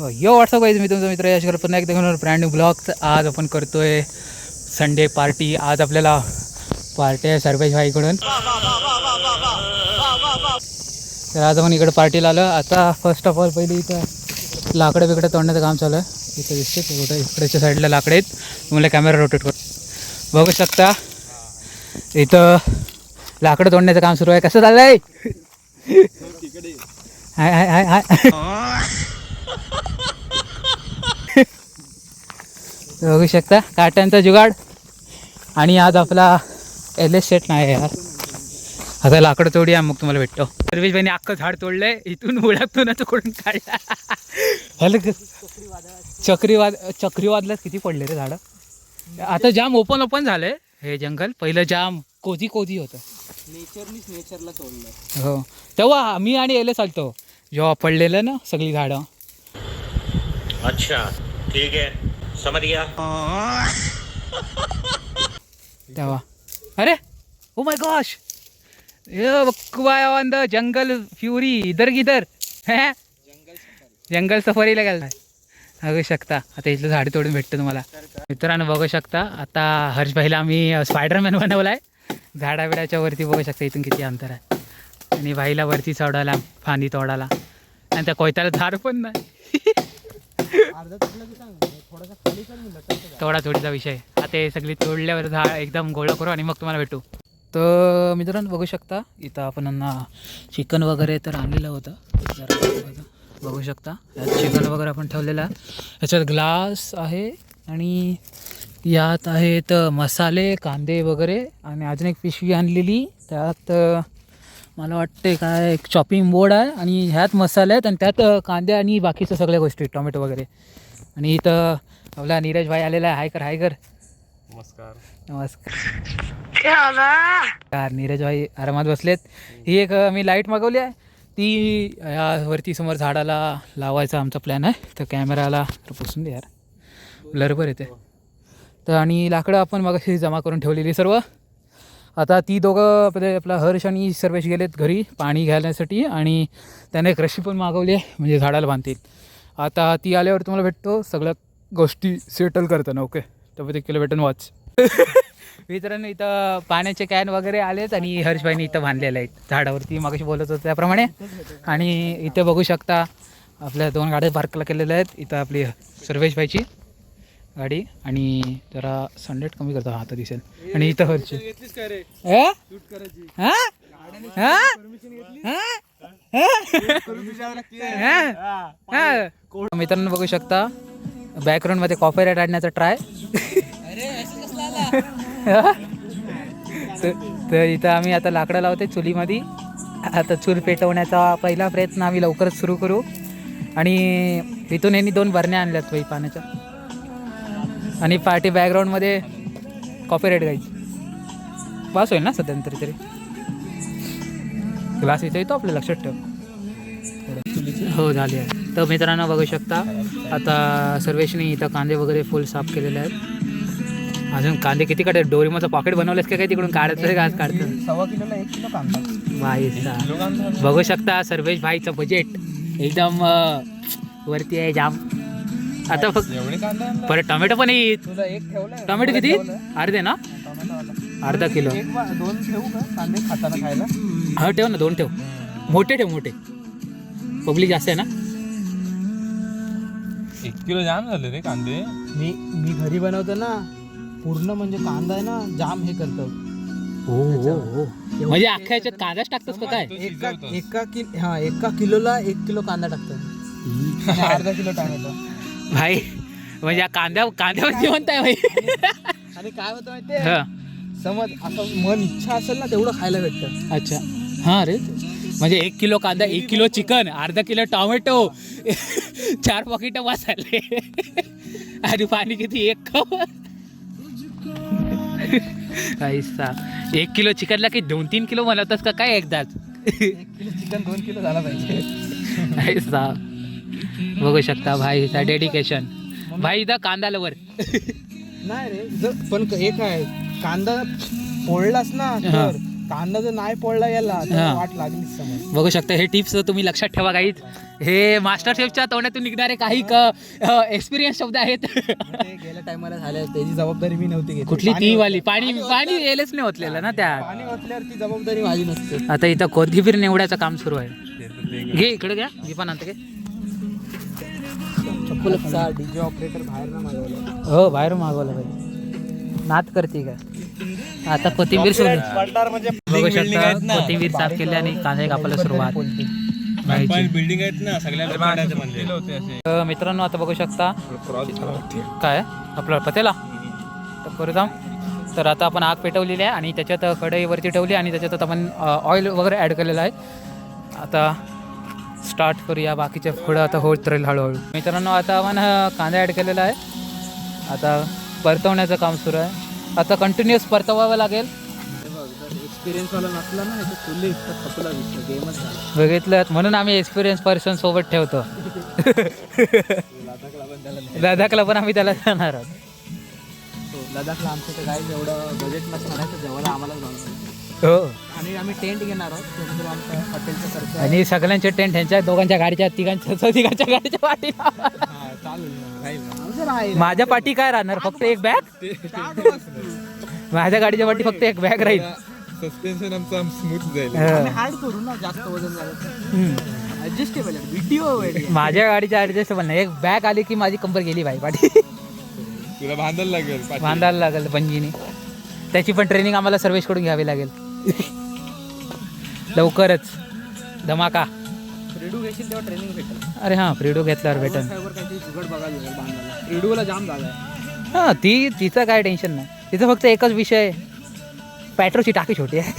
यो WhatsApp आहे मी तुमचा मित्र यशकर पुन्हा एकदा घेऊन ब्रँड न्यू ब्लॉग. आज आपण करतोय संडे पार्टी. आज आपल्याला पार्टी आहे सर्वेश भाईकडून. तर आज आपण इकडे पार्टीला आलो. आता फर्स्ट ऑफ ऑल पहिली इथं लाकडं बिकडं तोडण्याचं काम चालू आहे. इथं दिसते कुठं इकडेच्या साईडला लाकडं आहेत. तुम्हाला कॅमेरा रोटेट कर बघू शकता. इथं लाकडं तोडण्याचं काम सुरू आहे. कसं चाललं आहे? हाय हाय हाय हाय बघू शकता काट्यांचा जुगाड. आणि आज आपला LS सेट नाही यार. आता लाकडं तोडी मग तुम्हाला भेटतो. सर्वेश भाईने अख्खं झाड तोडलंय. इथून ओळखतो कोण काढला. चक्रीवादल्यात किती पडले रे झाडं. आता जाम ओपन झालंय हे जंगल. पहिलं जाम कोजी होतं. नेचरला तोडलं. हो तेव्हा मी आणि LS आलतो जेव्हा पडलेलं ना सगळी झाडं. अच्छा ठीक आहे समझ गया. तेव्हा अरे ओ माय गॉश ये बक्कुबाय ऑन द जंगल फ्युरी इधर किधर है. जंगल सफारीला गेला बघू शकता. आता इथलं झाड तोडून भेटतं तुम्हाला मित्रांनो. बघू शकता आता हर्षभाईला आम्ही स्पायडरमॅन बनवलाय. झाडाबिडाच्या वरती बघू शकता इथून किती अंतर आहे. आणि भाईला वरती चढायला फांदी तोडायला. आणि त्या कोयत्याला झाड पण नाही. थोडीचा विषय. आता हे सगळी तोडल्यावर झाड एकदम गोळा करू आणि मग तुम्हाला भेटू. तर मित्रांनो बघू शकता इथं आपण चिकन वगैरे तर आणलेलं होतं. जरा बघू शकता यात चिकन वगैरे आपण ठेवलेलं आहे. याच्यात ग्लास आहे आणि यात आहेत मसाले कांदे वगैरे. आणि अजून एक पिशवी आणलेली त्यात मला वाटते काय एक चॉपिंग बोर्ड आहे. आणि ह्यात मसाले आहेत आणि त्यात कांदे आणि बाकीच्या सगळ्या गोष्टी टोमॅटो वगैरे. आणि इथं आपला नीरज भाई आलेला आहे. हाय कर. नमस्कार. नीरज भाई आरामात बसलेत. ही एक मी लाईट मागवली आहे. ती यावरती समोर झाडाला लावायचा आमचा प्लॅन आहे. तर कॅमेराला पुसून दे यार ब्लर येते. तर आणि लाकडं आपण मग जमा करून ठेवलेली सर्व. आता ती दोघं आपला हर्ष आणि सर्वेश गेलेत घरी पाणी घालण्यासाठी. आणि त्याने एक रशी पण मागवली आहे म्हणजे झाडाला बांधतील. आता ती आल्यावर तुम्हाला भेटतो सगळ्या गोष्टी सेटल करताना. ओके तर ते किलो भेटून वॉच. मित्रांनो इथं पाण्याचे कॅन वगैरे आलेत आणि हर्षभाईने इथं बांधलेले आहेत झाडावरती मगाशी बोलत होतं त्याप्रमाणे. आणि इथे बघू शकता आपल्या 2 गाड्या पार्कला केलेल्या आहेत. इथं आपली सर्वेशभाईची गाडी आणि जरा सनलाईट कमी करतो आता दिसेल. आणि इथं हर्ष मित्रांनो बघू शकता बॅकग्राऊंडमध्ये कॉपीराइट आणण्याचा ट्राय. तर इथं आम्ही आता लाकडं लावते चुलीमध्ये. आता चूल पेटवण्याचा पहिला प्रयत्न आम्ही लवकरच सुरू करू. आणि इथून यांनी 2 बरण्या आणल्यात बाई पाण्याच्या. आणि पार्टी बॅकग्राऊंडमध्ये कॉपीराइट गायची बस होईल ना सध्या तरी. ग्लास इथं येतो आपल्या लक्षात ठेव. हो झाली आहे. तर मित्रांनो बघू शकता आता सर्वेशने इथं कांदे वगैरे फुल साफ केलेले आहेत. अजून कांदे किती काढतात. डोरीमाचं पॉकेट बनवलंस का काय तिकडून काढतं का आज काढतं. 1.25 किलोला 1 किलो कांदा भाईचा बघू शकता. सर्वेश भाईचं बजेट एकदम वरती आहे जाम. आता फक्त परत टोमॅटो पण येईल. तुला एक ठेवलं. टोमॅटो किती अर्धे ना. अर्धा किलो. 2 ठेवू का कांदे खाताना खायला. हा ठेव ना 2 ठेव. मोठे ठेव मोठे. पब्लिक जास्त आहे ना. 1 किलो जाम झाले रे कांदे. मी घरी बनवतो ना पूर्ण म्हणजे कांदा आहे ना जाम हे करतो. हो म्हणजे अख्ख्या याच्यात कांदाच टाकतोस का काय. एका किलोला 1 किलो कांदा टाकतो. अर्धा किलो टोमॅटो भाई म्हणजे कांद्यावर जिवंत आहे भाई. आणि काय होतं माहितीये समज असं मन इच्छा असेल ना तेवढं खायला भेटतं. अच्छा हां रे. म्हणजे 1 किलो कांदा 1 किलो चिकन अर्धा किलो टोमॅटो 4 पॉकेटं वाचायले. आणि पाणी किती 1 कप. 1 किलो चिकनला की 2-3 किलो बनवतास का काय एकदाच. 1 किलो चिकन 2 किलो झाला पाहिजे. बघू शकता भाईचा डेडिकेशन. भाई इथं कांदा लवर नाही रे. पण एक आहे कांदा फोडलास ना तर कांदा जर नाही पडला याला तर वाट लागलीच समज. बघू शकता हे टिप्स तुम्ही लक्षात ठेवा गाईत. हे मास्टर शेफच्या तोंडातून निघणारे काही एक्सपिरियन्स शब्द आहेत. ते गेल्या टायमाला झाल्या त्याची जबाबदारी मी नव्हती घेतली. कुठली ती वाली पाणी येलच नाही होतलेलं ना त्यात. पाणी ओतल्यावर ती जबाबदारी माझी नसते. आता इथं कोथिंबीर निवडायचं काम सुरू आहे. घे इकडे घ्या मी पण आणतो घे. चप्पलचा डीजे ऑपरेटर बाहेर ना मागवला. हो बाहेर मागवलं पाहिजे. नात करते का आता कोथिंबीर सोडली. बघू शकता कोथिंबीर साफ केली आणि कांदे कापायला सुरुवात. बिल्डिंग आहेत ना सगळ्या. मित्रांनो आता बघू शकता काय आपला पतेला तर करू जाऊ. तर आता आपण आग पेटवलेली आहे आणि त्याच्यात कढईवरती ठेवली आणि त्याच्यात आपण ऑइल वगैरे ॲड केलेलं आहे. आता स्टार्ट करूया. बाकीचे पुढं आता होत राहील हळूहळू. मित्रांनो आता आपण कांदा ॲड केलेला आहे. आता परतवण्याचं काम सुरू आहे. आता कंटिन्युअस परतवावं लागेल. एक्सपिरियन्स वाला नसला ना तर फुल्ली इतकं खपला विषय गेमच झाला. बघितलं म्हणून आम्ही एक्सपिरियन्स पर्सन सोबत ठेवतो. लडाखला पण आम्ही त्याला जाणार आहोत. लडाखला आमचं तर काय एवढं बजेट नसणार आहे तर जेवायला आम्हाला जाणार. हो आणि आम्ही टेंट घेणार आहोत त्यानंतर आमच्या हॉटेलचा खर्च आणि सगळ्यांचे टेंट ह्यांच्या दोघांच्या गाडीच्या तिघांच्या गाडीच्या पाठी. चालेल. माझ्या पाठी काय राहणार फक्त एक बॅग. माझ्या गाडीच्या पाठी फक्त एक बॅग राहील. सस्पेन्शन आमचं स्मूथ जाईल. आम्ही हार्ड करू ना जास्त वजन झालं. ऍडजस्टेबल आहे व्हिडिओ. माझ्या गाडीच्या ऍडजस्टेबल नाही. एक बॅग आली की माझी कंबर गेली भाई पाठी. तुला बांधायला लागेल. बांधायला लागेल पंजीने. त्याची पण ट्रेनिंग आम्हाला सर्वेशकडून घ्यावी लागेल लवकरच. धमाका. फ्रीडू घेशील तेव्हा ट्रेनिंग भेटेल. अरे हां फ्रीडो घेतल्यावर भेटन. काहीतरी जुगाड बघायला लागेल बांधायला. फ्रीडूला जाम जागा आहे. हां तिचं काय टेन्शन नाही. तिचं फक्त एकच विषय पेट्रोलची टाकी छोटी आहे.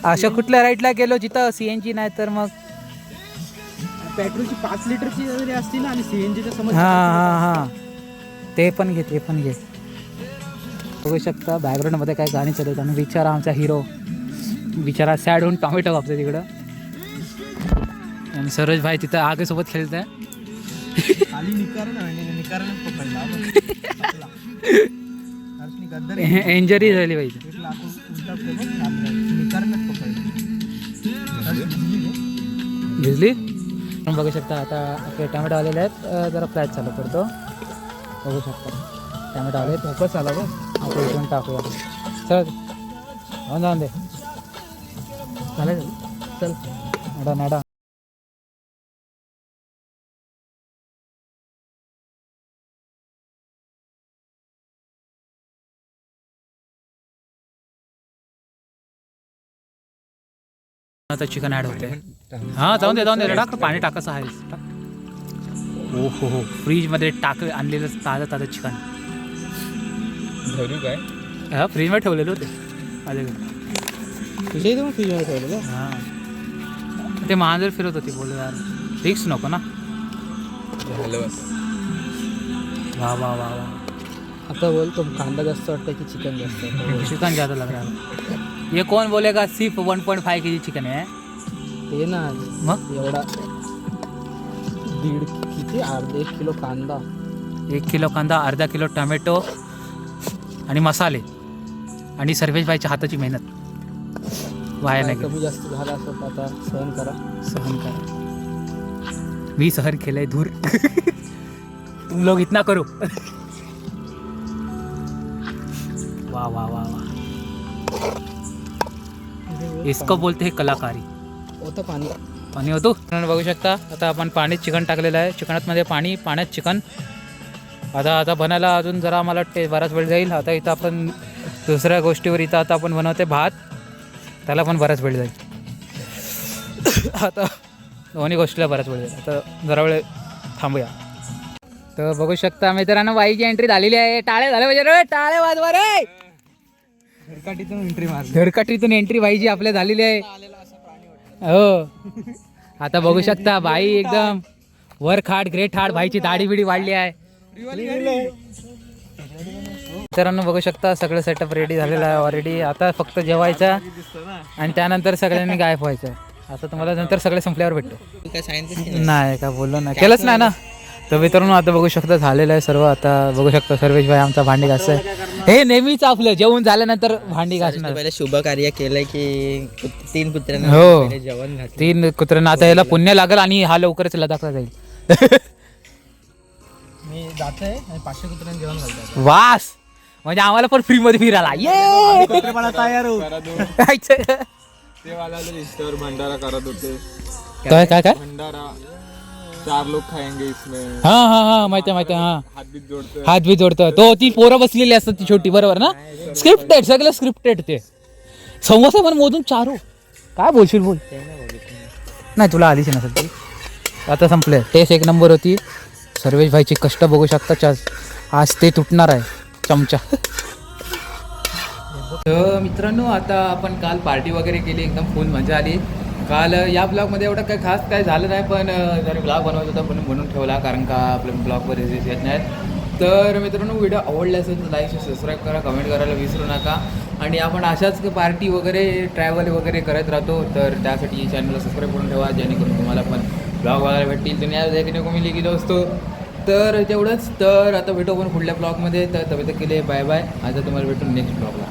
अशा कुठल्या राईडला गेलो जिथं CNG नाही तर मग पेट्रोलची 5 लिटरची वगैरे असती ना आणि CNGच्या समज. हां ते पण घे बघू शकता बॅकग्राऊंडमध्ये काय गाणी चालत आणि बिचारा आमचा हिरो बिचारा सॅड होऊन टॉमॅटो कापतो तिकडं. आणि सरोज भाई तिथं आगेसोबत खेळत आहे. खाली निकारणच पकडला. इंजरी झाली पाहिजे. भिजली बघू शकता. आता आपले टॅमॅटो आलेले आहेत. जरा फ्लॅट चालू करतो. बघू शकता टॅमॅटो आले फोकस आला बघ. आपण इथून टाकूया. चल जाऊन दे. चालेल चल नाडा. आता चिकन ॲड होते. हां जाऊन दे टाक. पाणी टाकायचं आहे. हो फ्रीजमध्ये आणलेलं ताजं चिकन. धरू काय हां फ्रीजमध्ये ठेवलेलं होते माझ्याकडे. तुझ्या इथे मग फ्रीजमध्ये ठेवलेलं. हां ते मांजर फिरत होती. बोल यार रिक्स नको ना. झालं बस. वा आता बोलतो कांदा जास्त वाटतं की चिकन जास्त वाटतं. चिकन ज़्यादा लग रहा है. ये कौन बोलेगा सिर्फ 1.5 kg चिकन है. ते ना मग एवढा किती 1 किलो कांदा. 1 किलो कांदा, अर्धा किलो टोमॅटो आणि मसाले आणि सर्वेश भाईच्या हाताची मेहनत वाया नाही. कमी जास्त झाला असं आता सहन करा. मी सहन केलंय धूर. तुम लोग इतना करो. वाह इसको बोलते हैं कलाकारी. होतं पाणी होतो. बघू शकता आता आपण पाणीत चिकन टाकलेलं आहे. चिकनातमध्ये पाण्यात चिकन. आता बनायला अजून जरा आम्हाला बराच वेळ जाईल. आता इथं आपण दुसऱ्या गोष्टीवर आता आपण बनवते भात. त्याला पण बराच वेळ जाईल. आता दोन्ही गोष्टीला बराच वेळ जाईल. आता जरा वेळ थांबूया. तर बघू शकता मित्रांनो बाईची एंट्री झालेली आहे. टाळे झाले पाहिजे रे. टाळे वाजवा रे. धडकाटीतून एंट्री बाईची आपल्या झालेली आहे. हो आता बघू शकता बाई एकदम वर खाट ग्रेट हाड. बाईची दाढी बिडी वाढली आहे. मित्रांनो बघू शकता सगळं सेटअप रेडी झालेलं आहे ऑलरेडी. आता फक्त जेवायचं आणि त्यानंतर सगळ्यांनी गायब व्हायचं आहे. आता तुम्हाला नंतर सगळे संपल्यावर भेटतो. नाही का बोललो ना केलंच नाही ना. तर मित्रांनो आता बघू शकता झालेलं आहे सर्व. आता बघू शकता सर्वेश भाई आमचा भांडी घासत आहे. हे नेहमीच आपलं जेवण झाल्यानंतर भांडी घासणार. पहिले शुभ कार्य केलंय की 3 कुत्र्यांना हो. पहिले जेवण घातलं. 3 कुत्र्यांना आता याला पुण्य लागल आणि हा लवकरच लडाखला जाईल. मी जातोय आणि 500 कुत्र्यांना जेवण घालतो. वास म्हणजे आम्हाला पण फ्री मध्ये फिरायला ये. तयार हो. ते वाला इंस्टावर भंडारा करत होते. काय काय काय भंडारा 4 लोग खाएंगे इसमें. हा माहिती आहे हा. हात बीत जोडतं. हात बी जोडतं तो ती पोरं बसलेली असतात ती छोटी बरोबर ना. स्क्रिप्टेड सगळं स्क्रिप्टेड ते समोसा पण मोजून 4. काय बोलशील बोल. नाही तुला आलीच नसेल ती आता संपले. टेस्ट 1 नंबर होती. सर्वेश भाईची कष्ट बघू शकता. आज ते तुटणार आहे चमचा. तर मित्रांनो आता आपण काल पार्टी वगैरे केली एकदम फुल मजा आली. काल या ब्लॉगमध्ये एवढं काही खास काय झालं नाही पण जर ब्लॉग बनवत होता पण बनवून ठेवला कारण का आपल्या ब्लॉगवर रिव्ह्यूज येत नाहीत. तर मित्रांनो व्हिडिओ आवडला असेल तर लाईक सबस्क्राईब करा, कमेंट करायला विसरू नका. आणि आपण अशाच पार्टी वगैरे ट्रॅव्हल वगैरे करत राहतो तर त्यासाठी चॅनलला सबस्क्राईब करून ठेवा जेणेकरून तुम्हाला पण ब्लॉग बघायला भेटतील. दुनिया देखील मी गेलो असतो तर तेवढंच. तर आता भेटू आपण पुढल्या ब्लॉगमध्ये. तर तब्येत केले बाय बाय. आता तुम्हाला भेटून नेक्स्ट ब्लॉगला.